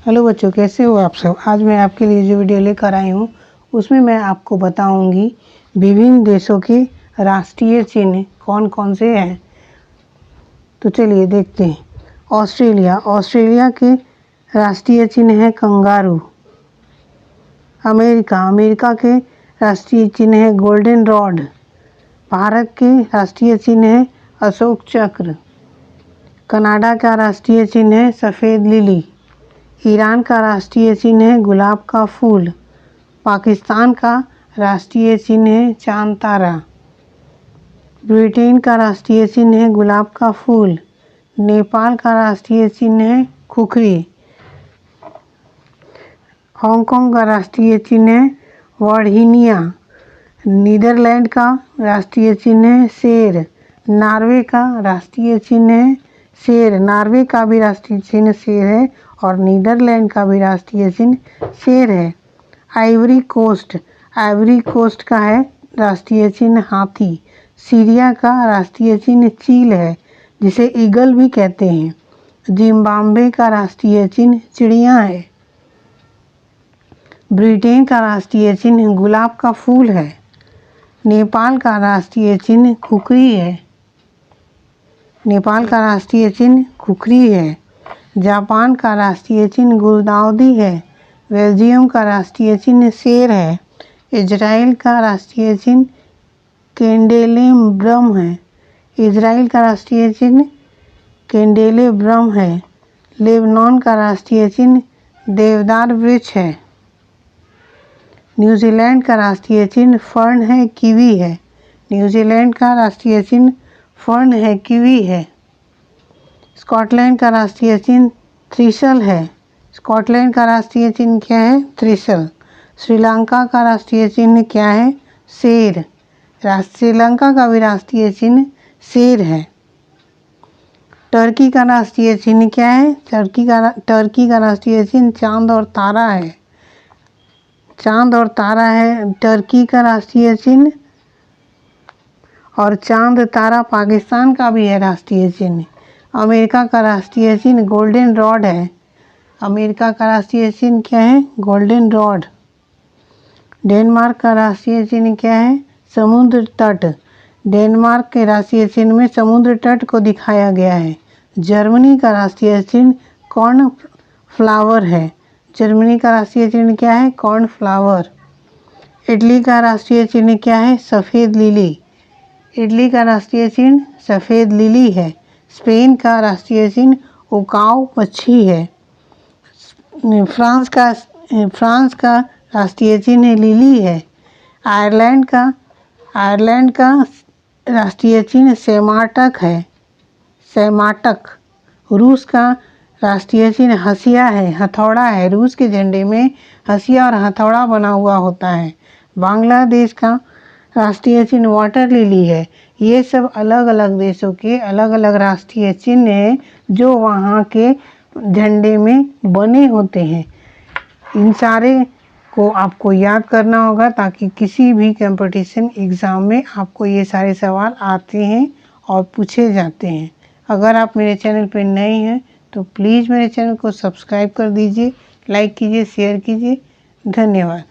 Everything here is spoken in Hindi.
हेलो बच्चों, कैसे हो आप सब। आज मैं आपके लिए जो वीडियो लेकर आई हूँ उसमें मैं आपको बताऊंगी विभिन्न देशों के राष्ट्रीय चिन्ह कौन कौन से हैं। तो चलिए देखते हैं। ऑस्ट्रेलिया के राष्ट्रीय चिन्ह है कंगारू। अमेरिका के राष्ट्रीय चिन्ह है गोल्डन रॉड। भारत के राष्ट्रीय चिन्ह है अशोक चक्र। कनाडा का राष्ट्रीय चिन्ह है सफ़ेद लिली। ईरान का राष्ट्रीय चिन्ह है गुलाब का फूल। पाकिस्तान का राष्ट्रीय चिन्ह है चांद तारा। ब्रिटेन का राष्ट्रीय चिन्ह है गुलाब का फूल। नेपाल का राष्ट्रीय चिन्ह है खुखरी। हांगकांग का राष्ट्रीय चिन्ह है वर्हिनिया। नीदरलैंड का राष्ट्रीय चिन्ह है शेर। नॉर्वे का राष्ट्रीय चिन्ह है शेर। नॉर्वे का भी राष्ट्रीय चिन्ह शेर है और नीदरलैंड का भी राष्ट्रीय चिन्ह शेर है। आइवरी कोस्ट का है राष्ट्रीय चिन्ह हाथी। सीरिया का राष्ट्रीय चिन्ह चील है, जिसे ईगल भी कहते हैं। जिम्बाब्वे का राष्ट्रीय चिन्ह चिड़िया है। ब्रिटेन का राष्ट्रीय चिन्ह गुलाब का फूल है। नेपाल का राष्ट्रीय चिन्ह खुखरी है। जापान का राष्ट्रीय चिन्ह गुलदाउदी है। बेल्जियम का राष्ट्रीय चिन्ह शेर है। इजराइल का राष्ट्रीय चिन्ह कैंडेलेब्रम है। लेबनान का राष्ट्रीय चिन्ह देवदार वृक्ष है। न्यूजीलैंड का राष्ट्रीय चिन्ह फर्न है, कीवी है। स्कॉटलैंड का राष्ट्रीय चिन्ह थ्रिशल है। थ्रिशल। श्रीलंका का राष्ट्रीय चिन्ह क्या है? शेर। श्रीलंका का भी राष्ट्रीय चिन्ह शेर है। टर्की का राष्ट्रीय चिन्ह क्या है? टर्की का राष्ट्रीय चिन्ह चांद और तारा है। टर्की का राष्ट्रीय चिन्ह। और चांद तारा पाकिस्तान का भी है राष्ट्रीय चिन्ह। अमेरिका का राष्ट्रीय चिन्ह गोल्डन रॉड है। डेनमार्क का राष्ट्रीय चिन्ह क्या है? समुद्र तट। डेनमार्क के राष्ट्रीय चिन्ह में समुद्र तट को दिखाया गया है। जर्मनी का राष्ट्रीय चिन्ह कॉर्न फ्लावर है। इटली का राष्ट्रीय चिन्ह क्या है? सफ़ेद लिली है। स्पेन का राष्ट्रीय चिन्ह उकाऊ पक्षी है। फ्रांस का राष्ट्रीय चिन्ह लिली है। आयरलैंड का राष्ट्रीय चिन्ह सैमाटक। रूस का राष्ट्रीय चिन्ह हथौड़ा है। रूस के झंडे में हंसिया और हथौड़ा बना हुआ होता है। बांग्लादेश का राष्ट्रीय चिन्ह वाटर लिली है। ये सब अलग अलग देशों के अलग अलग राष्ट्रीय चिन्ह हैं जो वहाँ के झंडे में बने होते हैं। इन सारे को आपको याद करना होगा ताकि किसी भी कंपटीशन एग्ज़ाम में आपको ये सारे सवाल आते हैं और पूछे जाते हैं। अगर आप मेरे चैनल पर नए हैं तो प्लीज़ मेरे चैनल को सब्सक्राइब कर दीजिए, लाइक कीजिए, शेयर कीजिए। धन्यवाद।